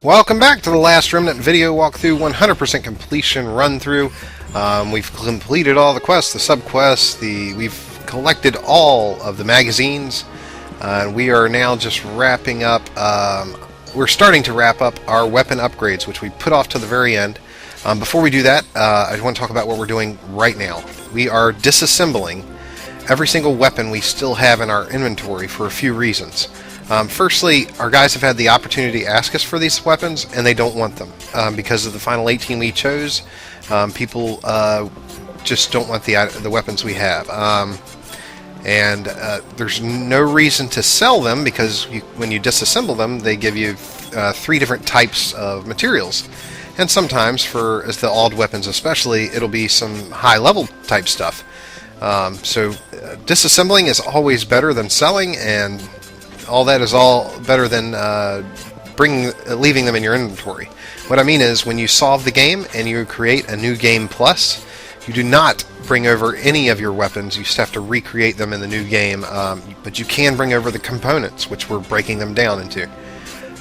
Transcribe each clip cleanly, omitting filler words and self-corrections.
Welcome back to the last Remnant video walkthrough, 100% completion run through. We've completed all the quests, the subquests, we've collected all of the magazines, and we are now just wrapping up. We're starting to wrap up our weapon upgrades, which we put off to the very end. Before we do that, I want to talk about what we're doing right now. We are disassembling every single weapon we still have in our inventory for a few reasons. Firstly, our guys have had the opportunity to ask us for these weapons, and they don't want them. Because of the final 18 we chose, people just don't want the weapons we have. There's no reason to sell them, because when you disassemble them, they give you 3 different types of materials. And sometimes, as the odd weapons especially, it'll be some high-level type stuff. Disassembling is always better than selling, and all that is all better than leaving them in your inventory. What I mean is, when you solve the game and you create a new game plus, you do not bring over any of your weapons. You just have to recreate them in the new game, but you can bring over the components, which we're breaking them down into.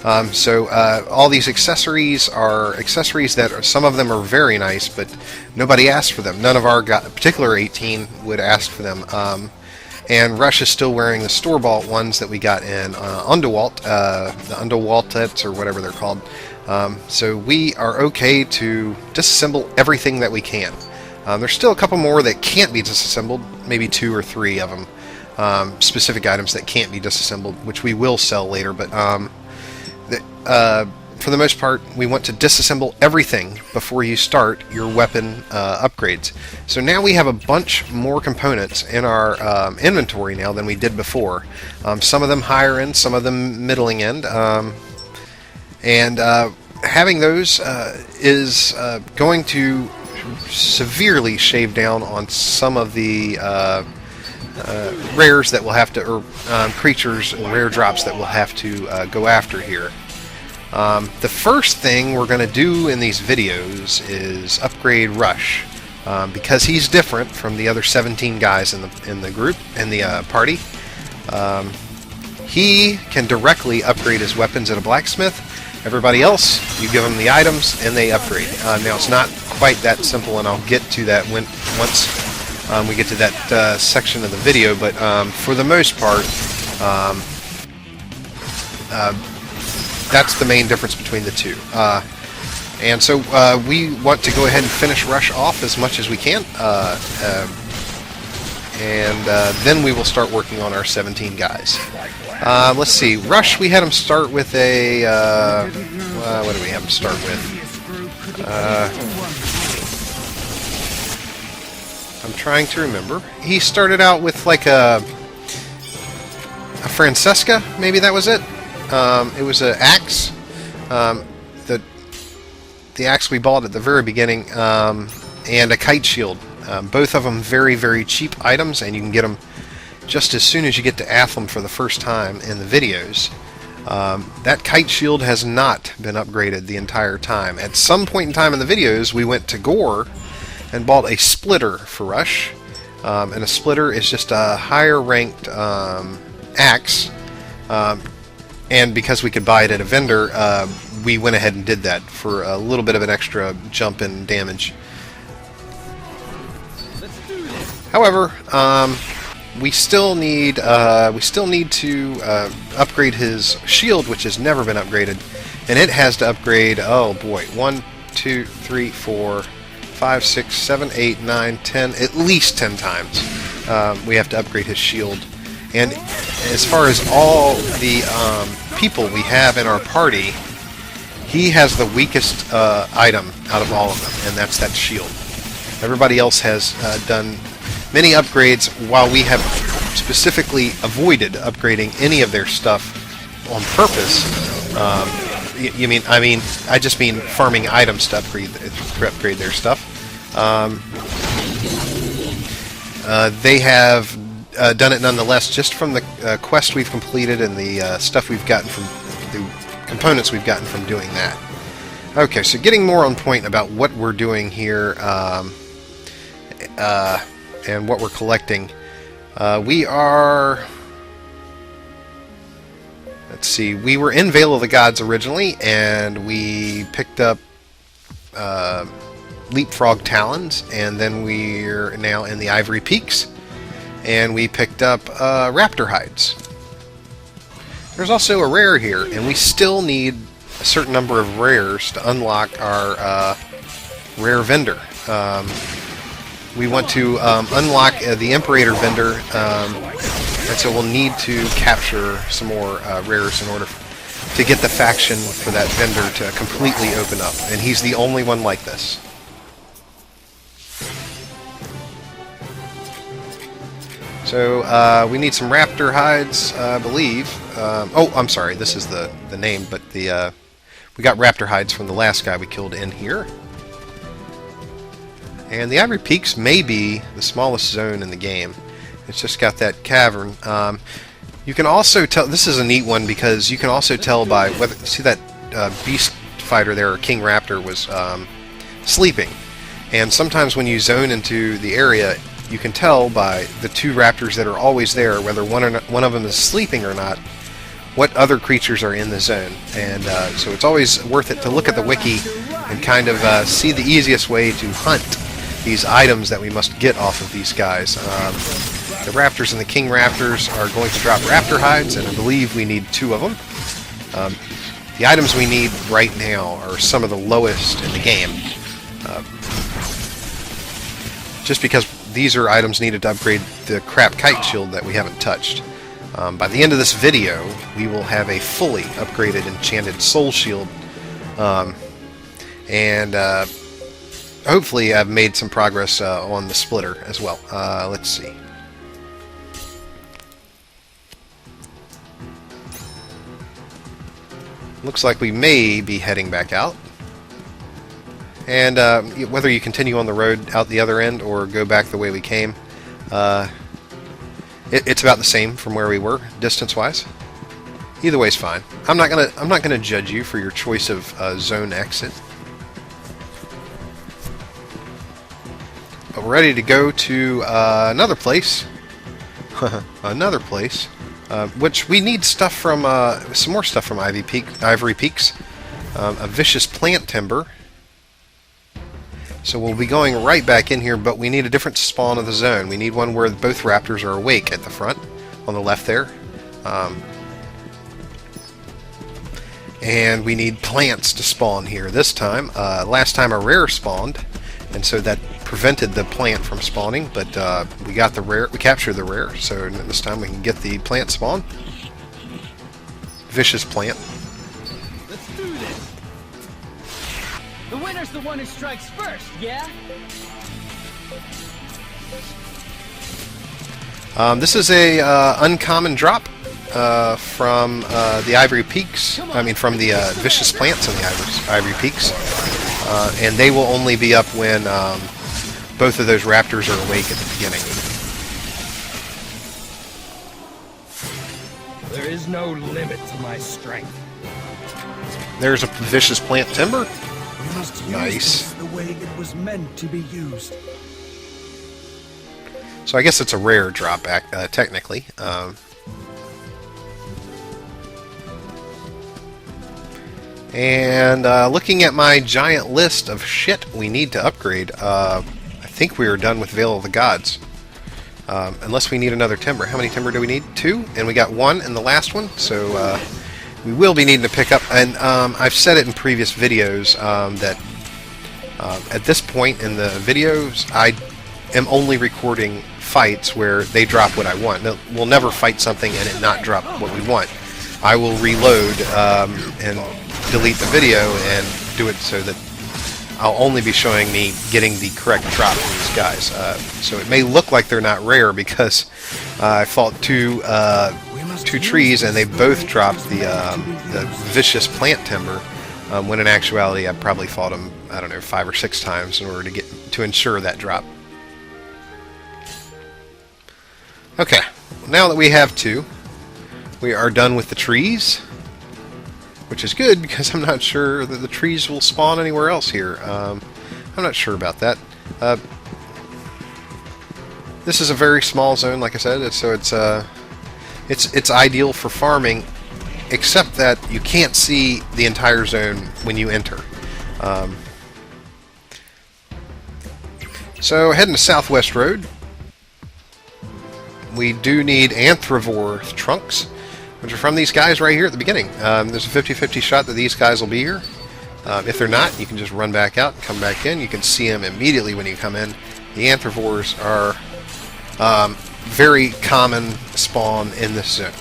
All these accessories are accessories that some of them are very nice, but nobody asked for them. None of our particular 18 would ask for them. And Rush is still wearing the store-bought ones that we got in Underwalt, the Underwaltets, or whatever they're called. So we are okay to disassemble everything that we can. There's still a couple more that can't be disassembled, maybe 2 or 3 of them, specific items that can't be disassembled, which we will sell later. But for the most part, we want to disassemble everything before you start your weapon upgrades. So now we have a bunch more components in our inventory now than we did before. Some of them higher end, some of them middling end. Having those is going to severely shave down on some of the rares that we'll have to, or creatures and rare drops that we'll have to go after here. The first thing we're going to do in these videos is upgrade Rush, because he's different from the other 17 guys in the group, in the party. He can directly upgrade his weapons at a blacksmith. Everybody else, you give them the items and they upgrade. Now it's not quite that simple, and I'll get to that once we get to that section of the video. But for the most part, that's the main difference between the two. We want to go ahead and finish Rush off as much as we can, then we will start working on our 17 guys. Let's see, Rush, we had him start with a, what do we have him start with? I'm trying to remember. He started out with like a Francesca, maybe that was it? It was an axe, the axe we bought at the very beginning, and a kite shield. Both of them very, very cheap items, and you can get them just as soon as you get to Athlum for the first time in the videos. That kite shield has not been upgraded the entire time. At some point in time in the videos, we went to Gore and bought a splitter for Rush, and a splitter is just a higher ranked axe. And because we could buy it at a vendor, we went ahead and did that for a little bit of an extra jump in damage. However, we still need to upgrade his shield, which has never been upgraded, and it has to upgrade. Oh boy, 1, 2, 3, 4, 5, 6, 7, 8, 9, 10, at least 10 times. We have to upgrade his shield. And as far as all the people we have in our party, he has the weakest item out of all of them, and that's that shield. Everybody else has done many upgrades, while we have specifically avoided upgrading any of their stuff on purpose. I just mean farming items to upgrade their stuff. They have done it nonetheless, just from the quest we've completed and the stuff we've gotten from the components we've gotten from doing that. Okay, so getting more on point about what we're doing here and what we're collecting. We are Let's see, we were in Vale of the Gods originally, and we picked up Leapfrog Talons, and then we're now in the Ivory Peaks, and we picked up Raptor Hides. There's also a rare here, and we still need a certain number of rares to unlock our rare vendor. We want to unlock the Imperator vendor, and so we'll need to capture some more rares in order to get the faction for that vendor to completely open up, and he's the only one like this. So we need some raptor hides, I believe. Oh, I'm sorry, this is the name, but we got raptor hides from the last guy we killed in here. And the Ivory Peaks may be the smallest zone in the game. It's just got that cavern. You can also tell, this is a neat one because you can also tell by whether, see that beast fighter there, or King Raptor, was sleeping. And sometimes when you zone into the area, you can tell by the two raptors that are always there, whether one of them is sleeping or not, what other creatures are in the zone. And so it's always worth it to look at the wiki and kind of see the easiest way to hunt these items that we must get off of these guys. The raptors and the king raptors are going to drop raptor hides, and I believe we need 2 of them. The items we need right now are some of the lowest in the game, just because these are items needed to upgrade the crap kite shield that we haven't touched. By the end of this video, we will have a fully upgraded enchanted soul shield, and hopefully I've made some progress on the splitter as well. Let's see. Looks like we may be heading back out. And whether you continue on the road out the other end or go back the way we came, it's about the same from where we were, distance-wise. Either way's fine. I'm not gonna judge you for your choice of zone exit. But we're ready to go to another place. Another place. Which we need stuff from, some more stuff from Ivory Peaks. A vicious plant timber. So we'll be going right back in here, but we need a different spawn of the zone. We need one where both raptors are awake at the front, on the left there. And we need plants to spawn here this time. Last time a rare spawned, and so that prevented the plant from spawning, but we got the rare, we captured the rare, so this time we can get the plant spawn. Vicious plant. Let's do this. The winner's the one who strikes first, yeah? This is a uncommon drop from the Ivory Peaks. I mean, from the vicious plants in the Ivory Peaks, and they will only be up when both of those raptors are awake at the beginning. There is no limit to my strength. There's a vicious plant timber. We must use Nice. this the way it was meant to be used. So I guess it's a rare drop, technically. And looking at my giant list of shit we need to upgrade, I think we are done with Vale of the Gods. Unless we need another timber. How many timber do we need? 2? And we got 1 in the last one, so we will be needing to pick up. And I've said it in previous videos that at this point in the videos, I am only recording fights where they drop what I want. We'll never fight something and it not drop what we want. I will reload and delete the video and do it so that I'll only be showing me getting the correct drop from these guys. So it may look like they're not rare because I fought two trees and they both dropped the vicious plant timber, when in actuality I probably fought them, I don't know, 5 or 6 times in order to ensure that drop. Okay, now that we have 2, we are done with the trees, which is good because I'm not sure that the trees will spawn anywhere else here. I'm not sure about that. This is a very small zone, like I said, so it's ideal for farming except that you can't see the entire zone when you enter. So heading to Southwest Road, we do need Anthrivore trunks, which are from these guys right here at the beginning. There's a 50-50 shot that these guys will be here. If they're not, you can just run back out and come back in. You can see them immediately when you come in. The Anthrivores are very common spawn in this zone.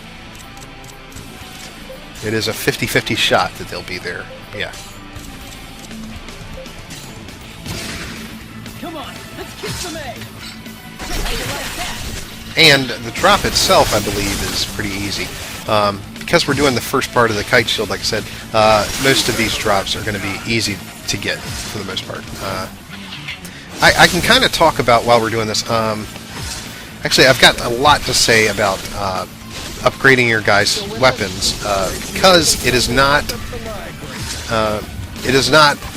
It is a 50-50 shot that they'll be there. Yeah. Come on, let's kick some egg. How you like that? And the drop itself, I believe, is pretty easy. Because we're doing the first part of the kite shield, like I said, most of these drops are going to be easy to get for the most part. I can kind of talk about while we're doing this. Actually, I've got a lot to say about upgrading your guys' weapons because it is not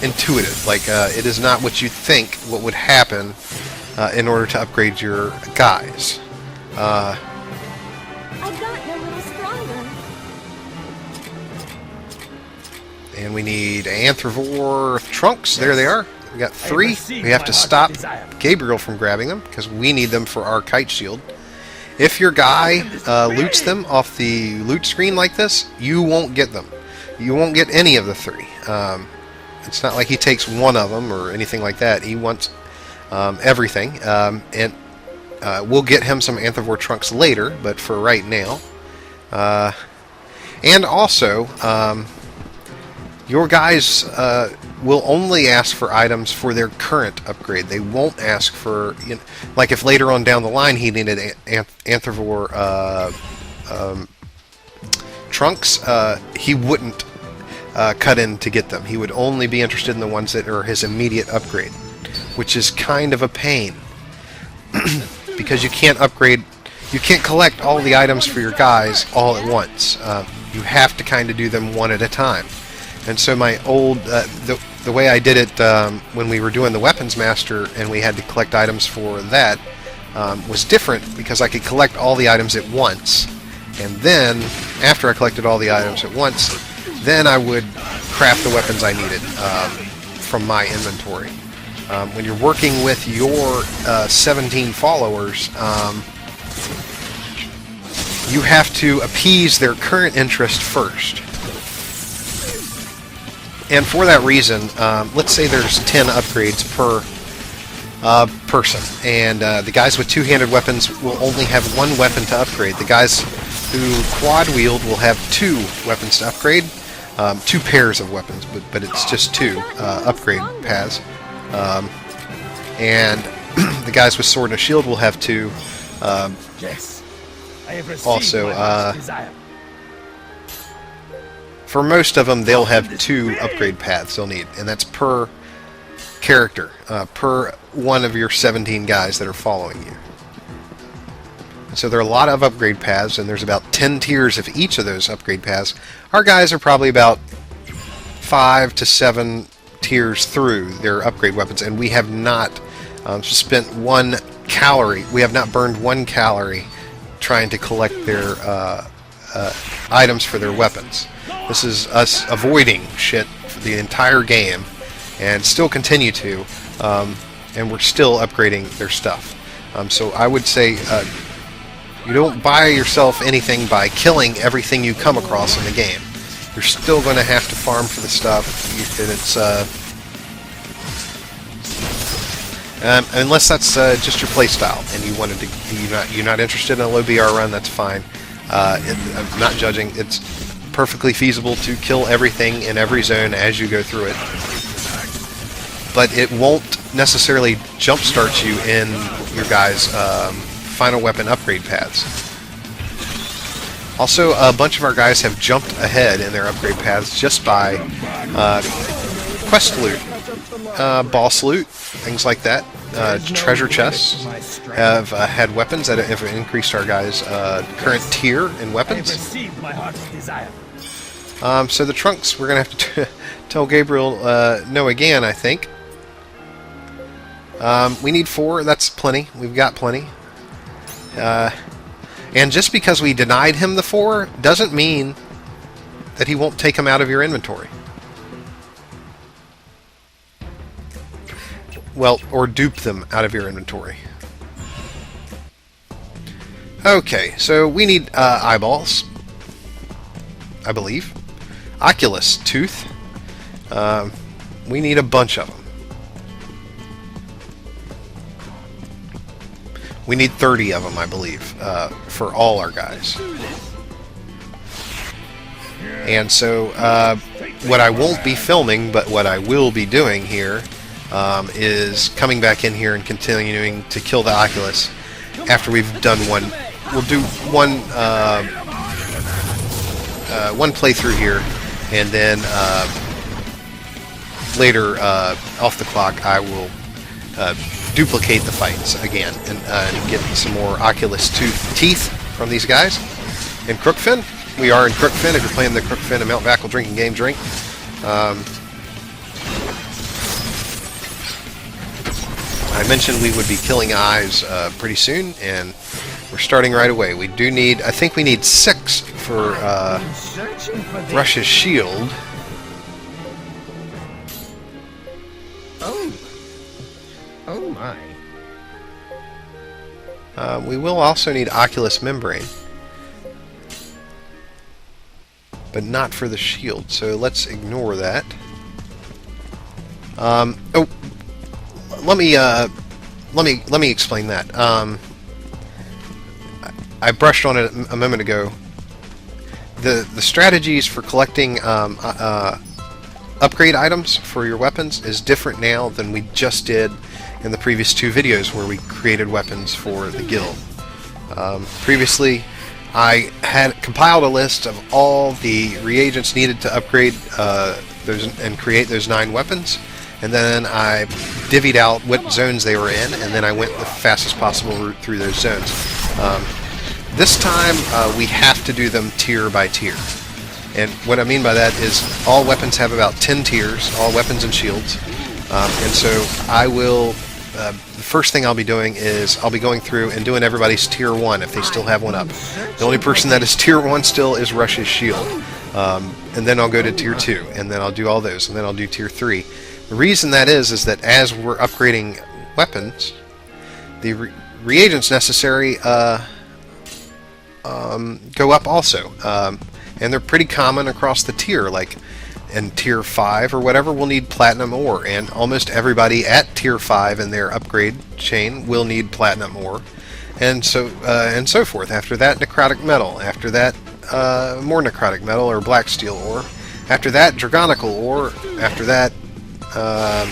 intuitive. Like it is not what you think what would happen in order to upgrade your guys. I've gotten a little stronger. And we need Anthrivore trunks. There they are. We got 3. We have to stop Gabriel from grabbing them because we need them for our kite shield. If your guy loots them off the loot screen like this, you won't get them. You won't get any of the 3. It's not like he takes one of them or anything like that. He wants everything. And we'll get him some Anthrivore trunks later, but for right now. And also, your guys will only ask for items for their current upgrade. They won't ask for, you know, like if later on down the line he needed Anthrivore trunks, he wouldn't cut in to get them. He would only be interested in the ones that are his immediate upgrade, which is kind of a pain because you can't upgrade, you can't collect all the items for your guys all at once. You have to kind of do them one at a time. And so my old, the way I did it when we were doing the Weapons Master and we had to collect items for that was different because I could collect all the items at once. And then, after I collected all the items at once, then I would craft the weapons I needed from my inventory. When you're working with your 17 followers, you have to appease their current interest first. And for that reason, let's say there's 10 upgrades per person, and the guys with two-handed weapons will only have one weapon to upgrade. The guys who quad wield will have 2 weapons to upgrade, 2 pairs of weapons, but it's just 2 upgrade paths. And the guys with sword and a shield will have 2. Yes, I have received Also, my heart's desire. For most of them, they'll have 2 upgrade paths they'll need, and that's per character, per one of your 17 guys that are following you. So there are a lot of upgrade paths, and there's about 10 tiers of each of those upgrade paths. Our guys are probably about 5 to 7 tiers through their upgrade weapons, and we have not spent 1 calorie. We have not burned 1 calorie trying to collect their items for their weapons. This is us avoiding shit for the entire game, and still continue to, and we're still upgrading their stuff. So I would say you don't buy yourself anything by killing everything you come across in the game. You're still going to have to farm for the stuff, and it's unless that's just your playstyle, and you wanted to, you're not interested in a low BR run. That's fine. I'm not judging. It's perfectly feasible to kill everything in every zone as you go through it, but it won't necessarily jumpstart you in your guys' final weapon upgrade paths. Also, a bunch of our guys have jumped ahead in their upgrade paths just by quest loot, boss loot, things like that. Treasure chests have had weapons that have increased our guys' current tier in weapons. So the trunks, we're going to have to tell Gabriel no again, I think. We need 4, that's plenty. We've got plenty. And just because we denied him the 4 doesn't mean that he won't take them out of your inventory. Well, or dupe them out of your inventory. Okay, so we need eyeballs, I believe. Oculus tooth. We need a bunch of them. We need 30 of them, I believe, for all our guys. And so, what I won't be filming, but what I will be doing here, is coming back in here and continuing to kill the Oculus after we've done one. We'll do one playthrough here, and then later off the clock I will duplicate the fights again and get some more Oculus teeth from these guys. In Crookfin, we are in Crookfin. If you're playing the Crookfin and Mount Vackle drinking game, drink. I mentioned we would be killing eyes pretty soon, and we're starting right away. We do need, I think we need 6 for Rush's shield. Oh my. We will also need Oculus membrane, but not for the shield, so let's ignore that. Oh, let me explain that. I brushed on it a moment ago. The strategies for collecting upgrade items for your weapons is different now than we just did in the previous 2 videos where we created weapons for the guild. Previously, I had compiled a list of all the reagents needed to upgrade those and create those 9 weapons, and then I divvied out what zones they were in, and then I went the fastest possible route through those zones. This time, we have to do them tier by tier. And what I mean by that is all weapons have about 10 tiers, all weapons and shields. And so I will, the first thing I'll be doing is I'll be going through and doing everybody's tier 1 if they still have one up. The only person that is tier 1 still is Rush's shield. And then I'll go to tier 2, and then I'll do all those, and then I'll do tier 3. The reason that is that as we're upgrading weapons, the reagents necessary go up also. And they're pretty common across the tier, like in tier 5 or whatever will need platinum ore, and almost everybody at tier 5 in their upgrade chain will need platinum ore, and so forth. After that, necrotic metal. After that, more necrotic metal or black steel ore. After that, dragonical ore. After that,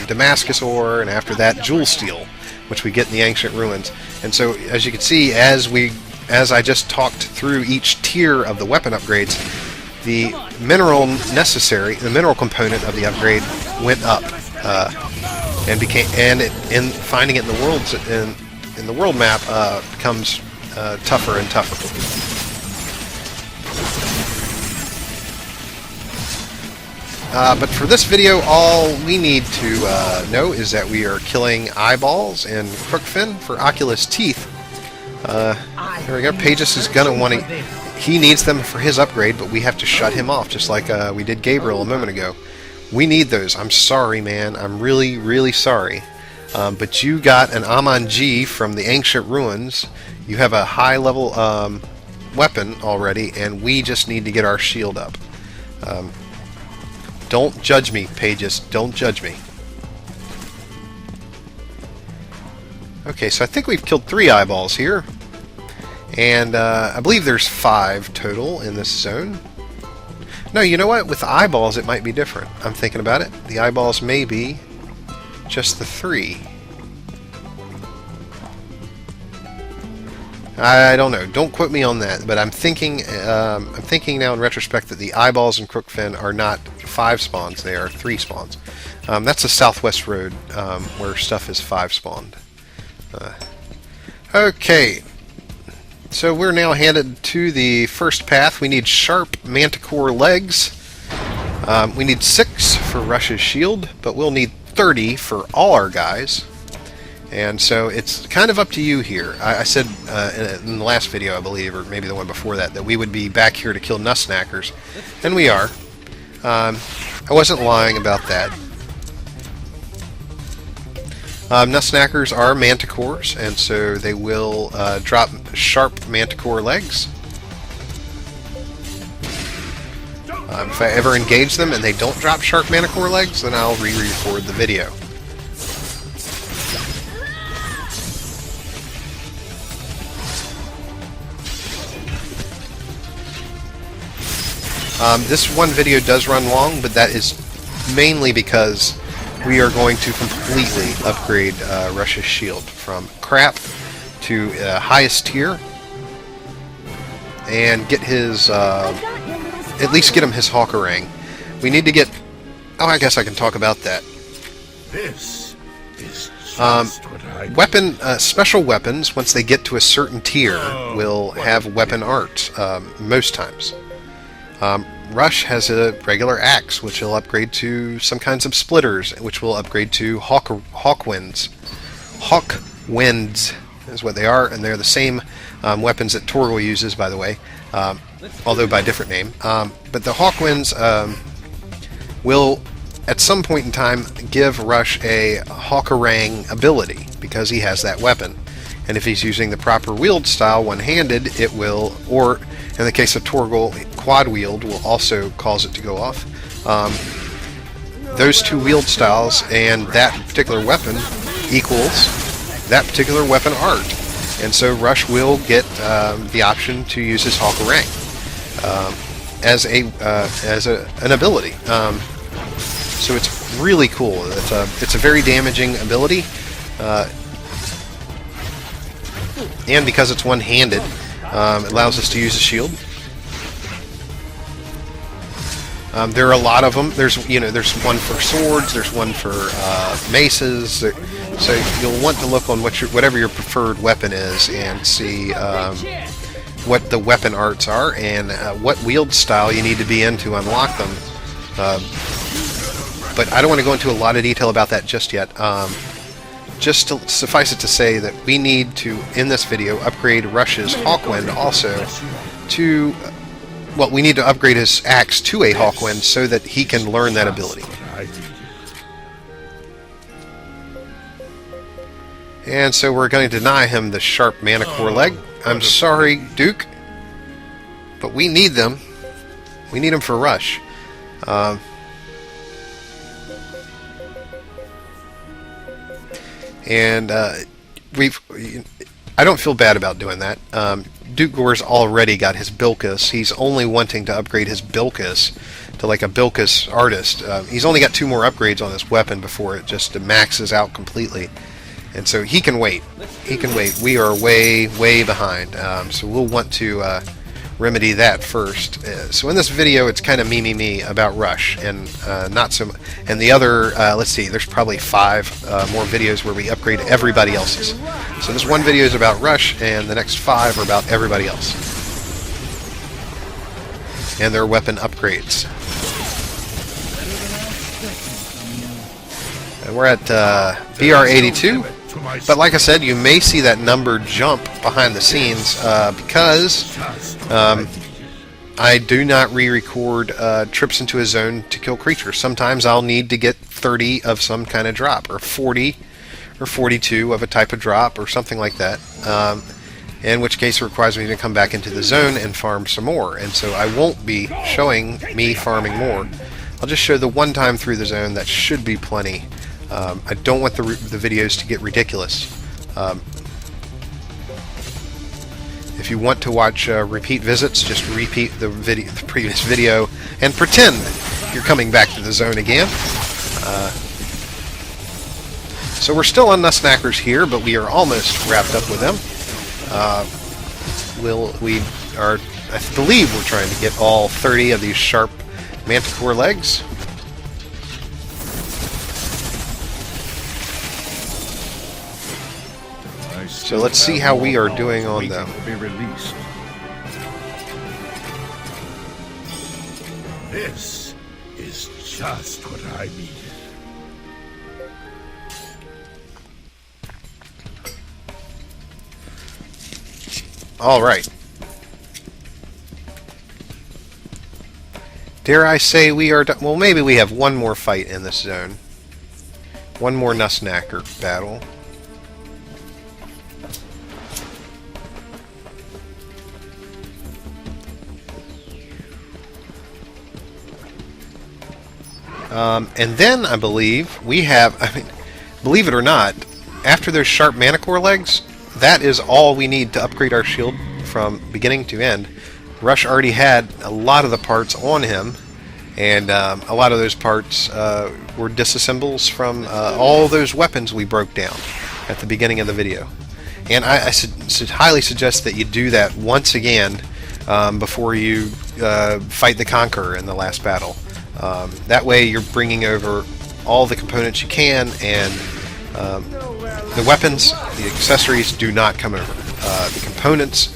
Damascus ore, and after that, jewel steel, which we get in the ancient ruins. And so, as you can see, as I just talked through each tier of the weapon upgrades, the mineral necessary, the mineral component of the upgrade went up, and in finding it in the worlds in the world map becomes tougher and tougher. But for this video, all we need to know is that we are killing eyeballs and Crookfin for Oculus teeth. There we go. Pages is gonna want to. He needs them for his upgrade, but we have to shut him off, just like we did Gabriel a moment ago. We need those. I'm sorry, man. I'm really, really sorry. But you got an Amon G from the ancient ruins. You have a high-level weapon already, and we just need to get our shield up. Don't judge me, Pages. Don't judge me. Okay, so I think we've killed 3 eyeballs here. And I believe there's 5 total in this zone. No, you know what? With the eyeballs, it might be different. I'm thinking about it. The eyeballs may be just the 3. I don't know. Don't quote me on that. But I'm thinking now in retrospect that the eyeballs in Crookfin are not 5 spawns. They are 3 spawns. That's the southwest road where stuff is 5 spawned. Okay. So we're now handed to the first path. We need sharp manticore legs. We need 6 for Rush's shield, but we'll need 30 for all our guys. And so it's kind of up to you here. I said in the last video, I believe, or maybe the one before that, that we would be back here to kill Nussknackers, and we are. I wasn't lying about that. Nussknackers are manticores, and so they will drop sharp manticore legs. If I ever engage them and they don't drop sharp manticore legs, then I'll re-record the video. This one video does run long, but that is mainly because we are going to completely upgrade Rush's shield from crap to highest tier and get his, at least get him his Hawkerang. We need to get, oh, I guess I can talk about that. This is just what I special weapons, once they get to a certain tier, will have weapon art, most times. Rush has a regular axe, which will upgrade to some kinds of splitters, which will upgrade to Hawkwinds. Hawkwinds is what they are, and they're the same weapons that Torgal uses, by the way, although by a different name. But the Hawkwinds will, at some point in time, give Rush a Hawkerang ability, because he has that weapon. And if he's using the proper wield style one-handed, it will, or in the case of Torgal, quad wield will also cause it to go off. Those two wield styles and that particular weapon equals that particular weapon art. And so Rush will get the option to use his Hawkerang as an ability. So it's really cool. It's a very damaging ability. And because it's one-handed, it allows us to use a shield. There are a lot of them. There's one for swords. There's one for maces. So you'll want to look on whatever your preferred weapon is and see what the weapon arts are and what wield style you need to be in to unlock them. But I don't want to go into a lot of detail about that just yet. Just to suffice it to say that we need to, in this video, upgrade Rush's Hawkwind also to, well, we need to upgrade his axe to a Hawkwind so that he can learn that ability. And so we're going to deny him the sharp Manticore leg. I'm sorry, Duke, but we need them. We need them for Rush. And I don't feel bad about doing that. Duke Gore's already got his Bilkus. He's only wanting to upgrade his Bilkus to like a Bilkus artist. He's only got 2 more upgrades on this weapon before it just maxes out completely. And so he can wait. He can wait. We are way, way behind. So we'll want to remedy that first. So in this video, it's kind of me about Rush, and not so. And the other, let's see, there's probably 5 more videos where we upgrade everybody else's. So this one video is about Rush, and the next 5 are about everybody else and their weapon upgrades. And we're at BR82. But like I said, you may see that number jump behind the scenes because I do not re-record trips into a zone to kill creatures. Sometimes I'll need to get 30 of some kind of drop, or 40 or 42 of a type of drop, or something like that. In which case it requires me to come back into the zone and farm some more. And so I won't be showing me farming more. I'll just show the one time through the zone. That should be plenty. I don't want the videos to get ridiculous. If you want to watch repeat visits, just repeat the previous video and pretend you're coming back to the zone again. So we're still on Nussknackers here, but we are almost wrapped up with them. I believe we're trying to get all 30 of these sharp Manticore legs. So let's see how we are doing on them. This is just what I needed. Alright. Dare I say we are done? Well, maybe we have one more fight in this zone. One more Nussknacker battle. And then I believe we have, I mean, believe it or not, after those sharp Manicore legs, that is all we need to upgrade our shield from beginning to end. Rush already had a lot of the parts on him, and a lot of those parts were disassembles from all those weapons we broke down at the beginning of the video. And I highly suggest that you do that once again before you fight the Conqueror in the last battle. That way you're bringing over all the components you can, and the weapons, the accessories do not come over. The components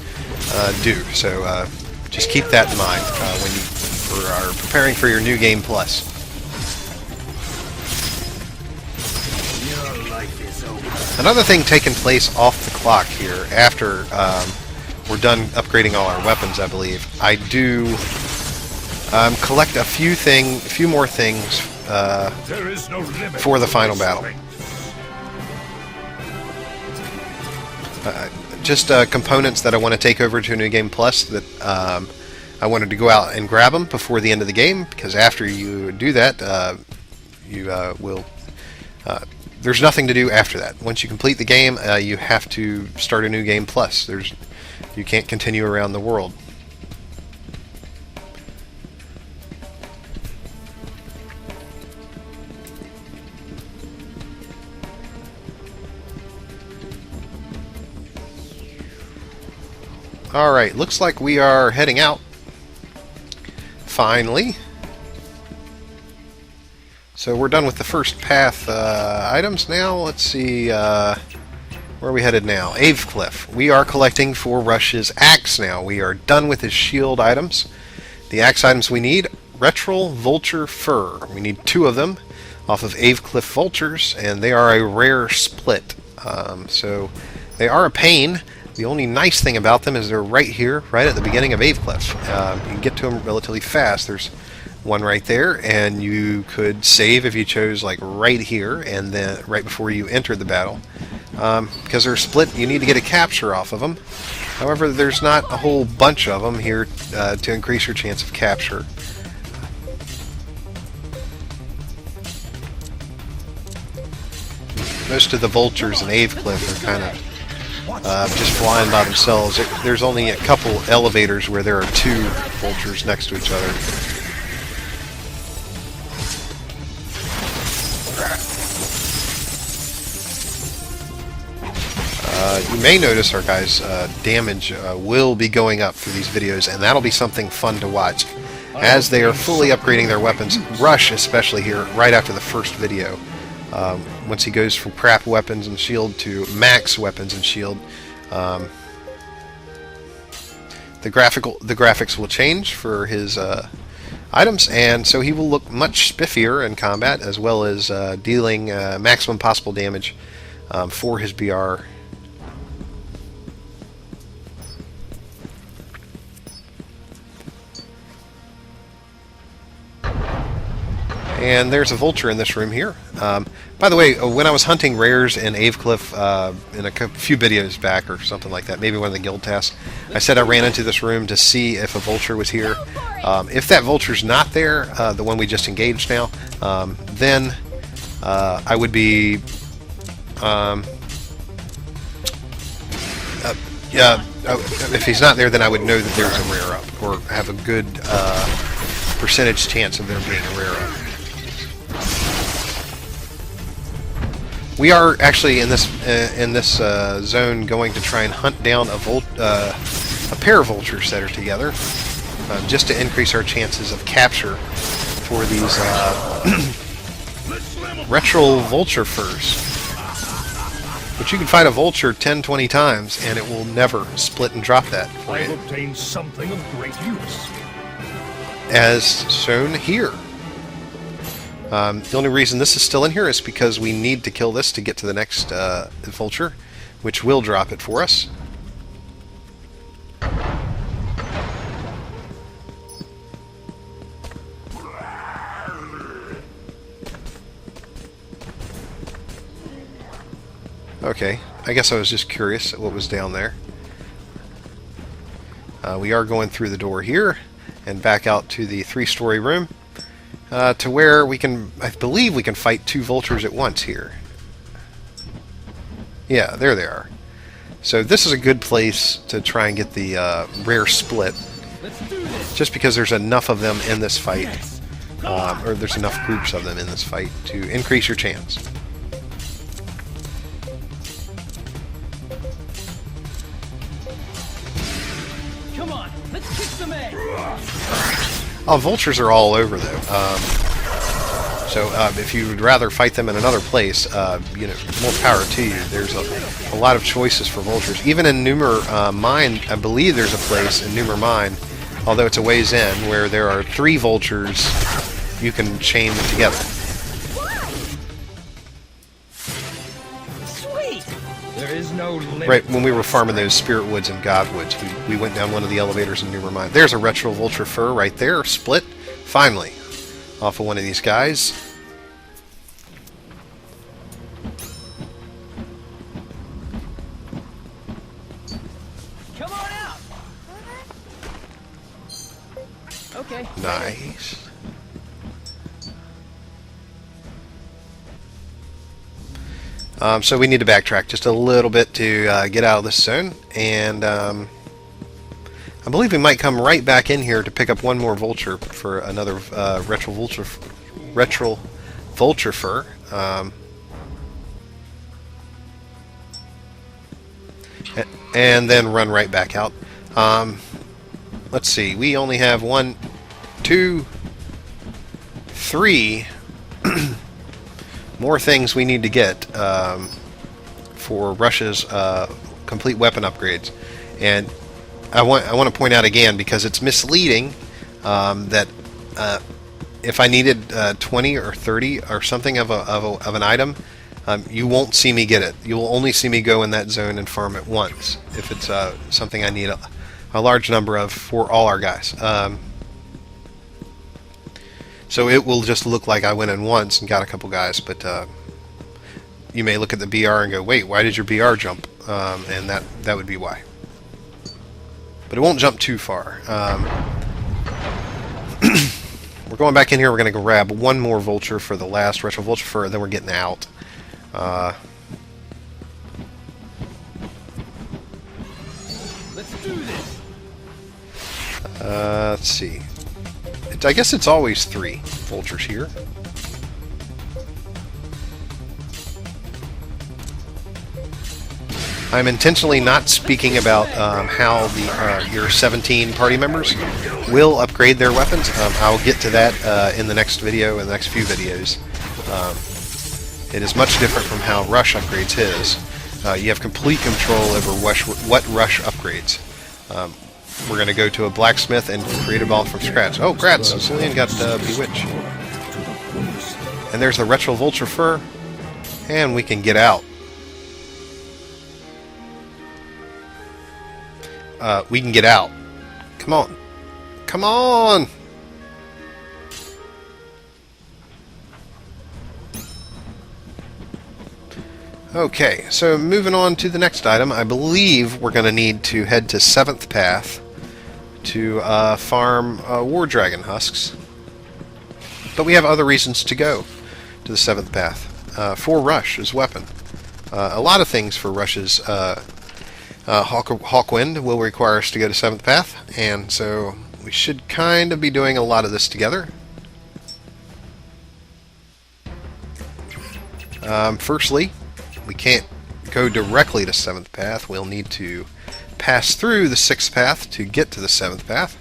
do. So just keep that in mind when you are preparing for your new game plus. Another thing taking place off the clock here after we're done upgrading all our weapons, I believe. I do collect a few more things for the final battle. Just components that I want to take over to a new game plus that I wanted to go out and grab them before the end of the game, because after you do that, you will. There's nothing to do after that. Once you complete the game, you have to start a new game plus. You can't continue around the world. Alright, looks like we are heading out. Finally. So we're done with the first path items now. Let's see, where are we headed now? Avecliff. We are collecting for Rush's axe now. We are done with his shield items. The axe items we need, Retral Vulture Fur. We need 2 of them off of Avecliff Vultures, and they are a rare split. So they are a pain. The only nice thing about them is they're right here, right at the beginning of Avecliff. You can get to them relatively fast. There's one right there, and you could save if you chose like right here, and then right before you enter the battle. Because they're split, you need to get a capture off of them. However, there's not a whole bunch of them here to increase your chance of capture. Most of the vultures in Avecliff are kind of just flying by themselves. There's only a couple elevators where there are 2 vultures next to each other. You may notice our guys' damage will be going up through these videos, and that'll be something fun to watch as they are fully upgrading their weapons. Rush, especially here, right after the first video. Once he goes from crap weapons and shield to max weapons and shield, the graphics will change for his items, and so he will look much spiffier in combat, as well as dealing maximum possible damage for his BR. And there's a vulture in this room here. By the way, when I was hunting rares in Avecliff in a few videos back or something like that, maybe one of the guild tasks, I said I ran into this room to see if a vulture was here. If that vulture's not there, the one we just engaged now, then I would be... if he's not there, then I would know that there's a rare up, or have a good percentage chance of there being a rare up. We are actually in this zone going to try and hunt down a pair of vultures that are together, just to increase our chances of capture for these Retral Vulture Furs. But you can fight a vulture 10-20 times, and it will never split and drop that for you. I've obtained something of great use. As shown here. The only reason this is still in here is because we need to kill this to get to the next vulture, which will drop it for us. Okay, I guess I was just curious at what was down there. We are going through the door here and back out to the 3-story room to where we can, I believe we can fight 2 vultures at once here. Yeah, there they are. So this is a good place to try and get the rare split, just because there's enough of them in this fight, or there's enough groups of them in this fight to increase your chance. Come on, let's kick some ass. Oh, vultures are all over though. So if you would rather fight them in another place, you know, more power to you. There's a lot of choices for vultures. Even in Numer Mine, I believe there's a place in Numer Mine, although it's a ways in, where there are 3 vultures you can chain them together. Sweet. There is no limit. Right, when we were farming those Spirit Woods and God Woods, we went down one of the elevators in Numer Mine. There's a retro vulture fur right there, split, finally, off of one of these guys. Come on out. Okay. Nice. So we need to backtrack just a little bit to get out of this zone, and I believe we might come right back in here to pick up one more vulture for another retro vulture fur. And then run right back out. Let's see, we only have 1, 2, 3 more things we need to get for Rush's complete weapon upgrades. And I want to point out again, because it's misleading, that if I needed 20 or 30 or something of an item, you won't see me get it. You will only see me go in that zone and farm it once if it's something I need a large number of for all our guys. So it will just look like I went in once and got a couple guys, but you may look at the BR and go, wait, why did your BR jump? And that would be why. But it won't jump too far. We're going back in here. We're going to grab one more vulture for the last retro vulture fur, and then we're getting out. Let's do this. Let's see. I guess it's always 3 vultures here. I'm intentionally not speaking about how your 17 party members will upgrade their weapons. I'll get to that in the next video, in the next few videos. It is much different from how Rush upgrades his. You have complete control over what Rush upgrades. We're going to go to a blacksmith and create a ball from scratch. Oh, Gratz! Cillian got Bewitch. And there's the retro vulture fur. And we can get out. We can get out. Come on. Come on! Okay, so moving on to the next item, I believe we're going to need to head to 7th Path to farm War Dragon husks. But we have other reasons to go to the 7th Path. For Rush as weapon. A lot of things for Rush's Hawkwind will require us to go to 7th Path, and so we should kind of be doing a lot of this together. Firstly, we can't go directly to 7th Path. We'll need to pass through the 6th Path to get to the 7th Path.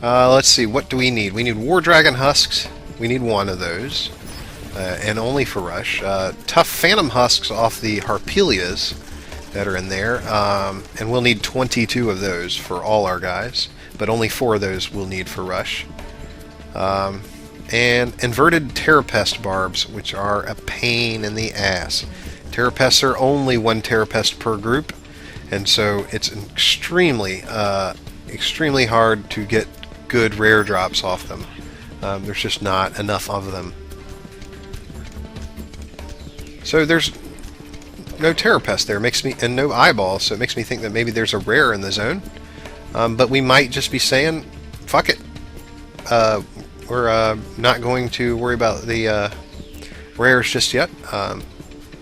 Let's see, what do we need? We need War Dragon husks. We need 1 of those, and only for Rush. Tough Phantom husks off the Harpelias that are in there, and we'll need 22 of those for all our guys, but only 4 of those we'll need for Rush. And inverted Terrapest barbs, which are a pain in the ass. Terrapests are only 1 Terrapest per group, and so it's extremely hard to get good rare drops off them. There's just not enough of them. So there's no Terrapest there, and no eyeballs, so it makes me think that maybe there's a rare in the zone. But we might just be saying, fuck it. We're not going to worry about the rares just yet,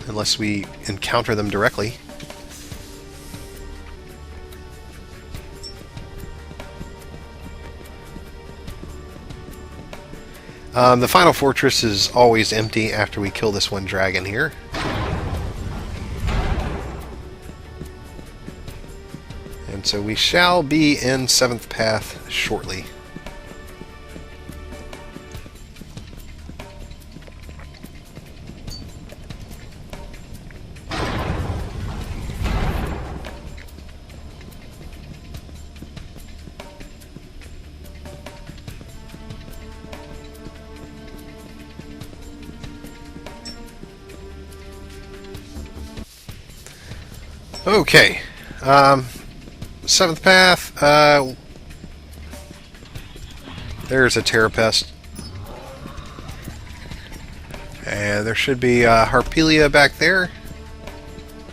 unless we encounter them directly. The final fortress is always empty after we kill this one dragon here. And so we shall be in 7th Path shortly. Okay, 7th Path, there's a Terrapest, and there should be Harpelia back there.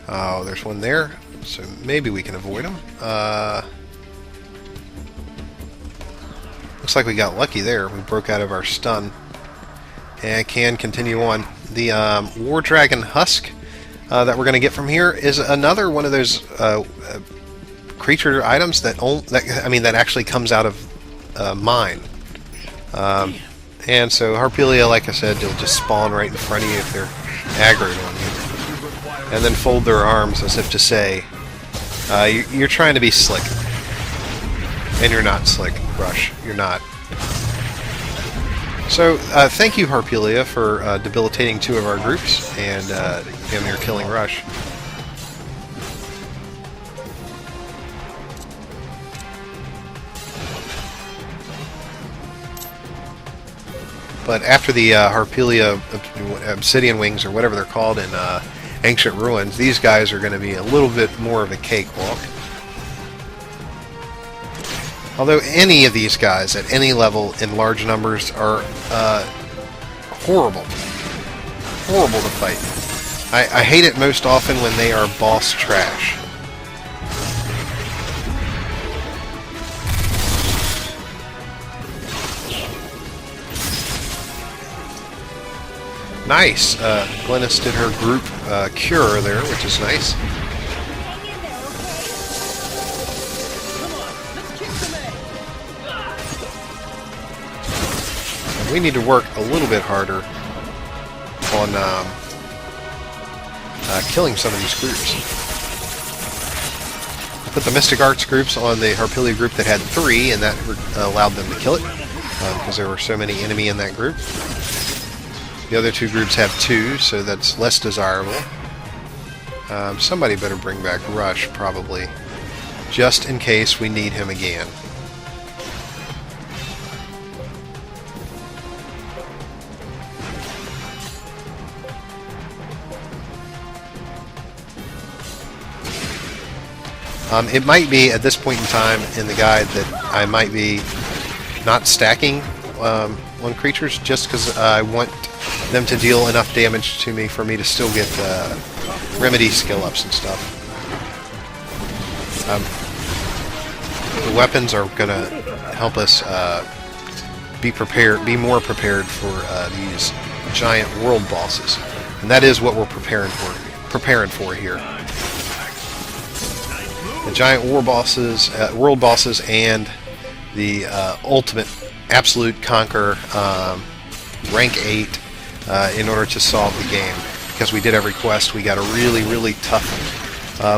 Oh, there's one there, so maybe we can avoid them. Looks like we got lucky there, we broke out of our stun, and can continue on. The War Dragon Husk that we're going to get from here is another one of those creature items that actually comes out of mine. And so Harpelia, like I said, they'll just spawn right in front of you if they're aggroed on you, and then fold their arms as if to say, "You're trying to be slick," and you're not slick, Rush. You're not. So, thank you, Harpelia, for debilitating 2 of our groups and damn near killing Rush. But after the Harpelia Obsidian Wings, or whatever they're called in Ancient Ruins, these guys are going to be a little bit more of a cakewalk. Although any of these guys at any level in large numbers are horrible. Horrible to fight. I hate it most often when they are boss trash. Nice! Glennis did her group cure there, which is nice. We need to work a little bit harder on killing some of these groups. I put the Mystic Arts groups on the Harpelia group that had 3, and that allowed them to kill it, because there were so many enemy in that group. The other 2 groups have 2, so that's less desirable. Somebody better bring back Rush, probably, just in case we need him again. It might be, at this point in time in the guide, that I might be not stacking on creatures, just because I want them to deal enough damage to me for me to still get remedy skill ups and stuff. The weapons are going to help us be more prepared for these giant world bosses, and that is what we're preparing for here. The giant world bosses, and the ultimate absolute conquer rank 8 in order to solve the game. Because we did every quest, we got a really, really tough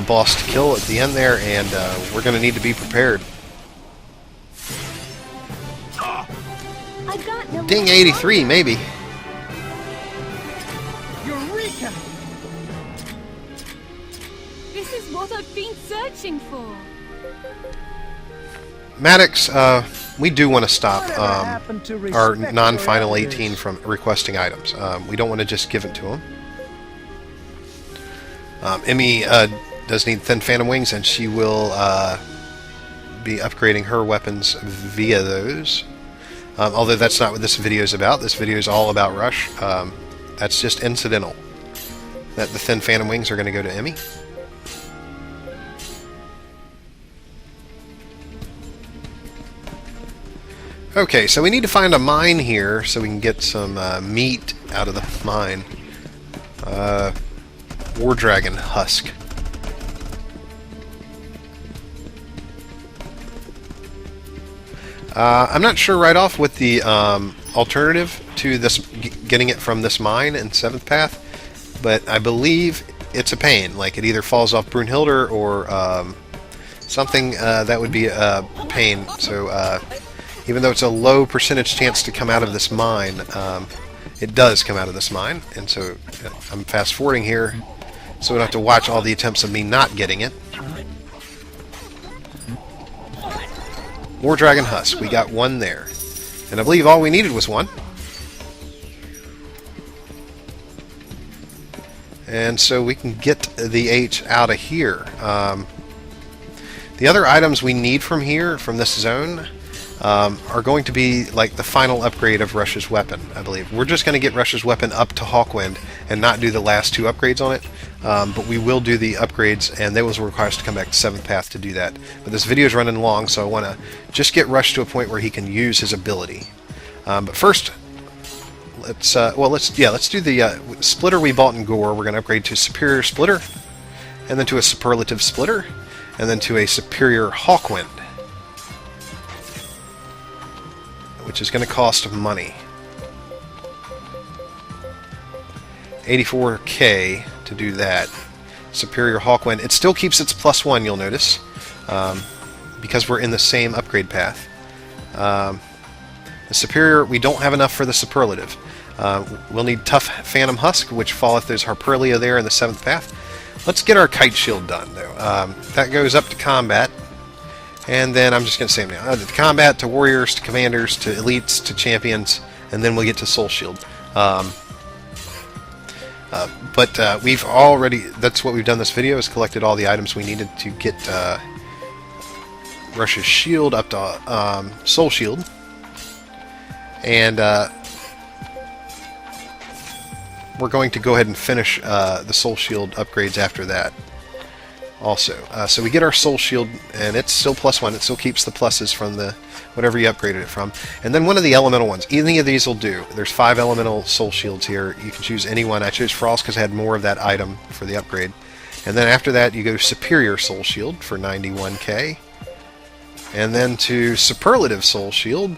boss to kill at the end there, and we're going to need to be prepared. Ding 83, maybe. Eureka! This is what I've been searching for. Maddox, we do want to stop our non-final 18 from requesting items. We don't want to just give it to them. Emmy does need Thin Phantom Wings, and she will be upgrading her weapons via those. Although that's not what this video is about. This video is all about Rush. That's just incidental. That the Thin Phantom Wings are going to go to Emmy. Okay, so we need to find a mine here so we can get some meat out of the mine. War Dragon Husk. I'm not sure right off what the alternative to this, getting it from this mine in 7th Path, but I believe it's a pain. Like, it either falls off Brunhilde or something that would be a pain. So even though it's a low percentage chance to come out of this mine, it does come out of this mine. And so I'm fast forwarding here so we don't have to watch all the attempts of me not getting it. War Dragon Husk. We got one there. And I believe all we needed was one. And so we can get the H out of here. The other items we need from here, from this zone, are going to be like the final upgrade of Rush's weapon, I believe. We're just going to get Rush's weapon up to Hawkwind and not do the last 2 upgrades on it. But we will do the upgrades, and those will require us to come back to 7th Path to do that. But this video is running long, so I want to just get Rush to a point where he can use his ability. But first, let's do the splitter we bought in Gore. We're going to upgrade to Superior Splitter, and then to a Superlative Splitter, and then to a Superior Hawkwind, which is going to cost money. 84k to do that. Superior Hawkwind. It still keeps its +1, you'll notice, because we're in the same upgrade path. The Superior, we don't have enough for the Superlative. We'll need Tough Phantom Husk, which falleth there's Harpelia there in the 7th Path. Let's get our Kite Shield done, though. That goes up to combat. And then I'm just going to say them now. To combat, to warriors, to commanders, to elites, to champions, and then we'll get to Soul Shield. But we've already, that's what we've done this video, is collected all the items we needed to get Rush's shield up to Soul Shield. And we're going to go ahead and finish the Soul Shield upgrades after that. Also, so we get our Soul Shield, and it's still +1. It still keeps the pluses from the whatever you upgraded it from. And then one of the elemental ones. Any of these will do. There's 5 elemental Soul Shields here. You can choose any one. I chose Frost because I had more of that item for the upgrade. And then after that, you go to Superior Soul Shield for 91k. And then to Superlative Soul Shield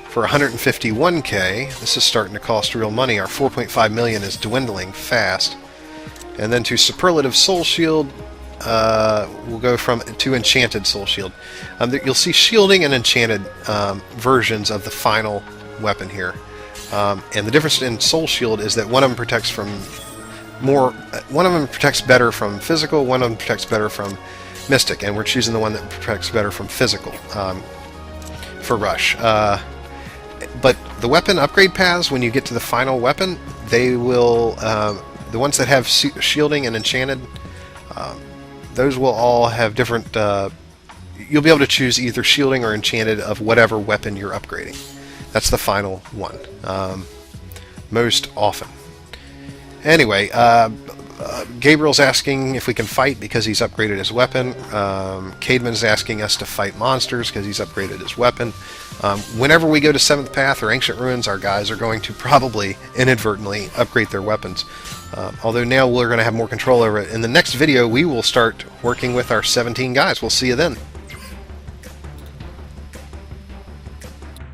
for 151k. This is starting to cost real money. Our 4.5 million is dwindling fast. And then to Superlative Soul Shield, we'll go to Enchanted Soul Shield. You'll see shielding and enchanted versions of the final weapon here. And the difference in Soul Shield is that one of them protects from one of them protects better from physical, one of them protects better from mystic, and we're choosing the one that protects better from physical for Rush. But the weapon upgrade paths, when you get to the final weapon, they will, the ones that have shielding and enchanted, those will all have different, you'll be able to choose either shielding or enchanted of whatever weapon you're upgrading. That's the final one, most often. Anyway, Gabriel's asking if we can fight because he's upgraded his weapon. Caedmon's asking us to fight monsters because he's upgraded his weapon. Whenever we go to 7th Path or Ancient Ruins, our guys are going to probably inadvertently upgrade their weapons. Although now we're going to have more control over it. In the next video, we will start working with our 17 guys. We'll see you then.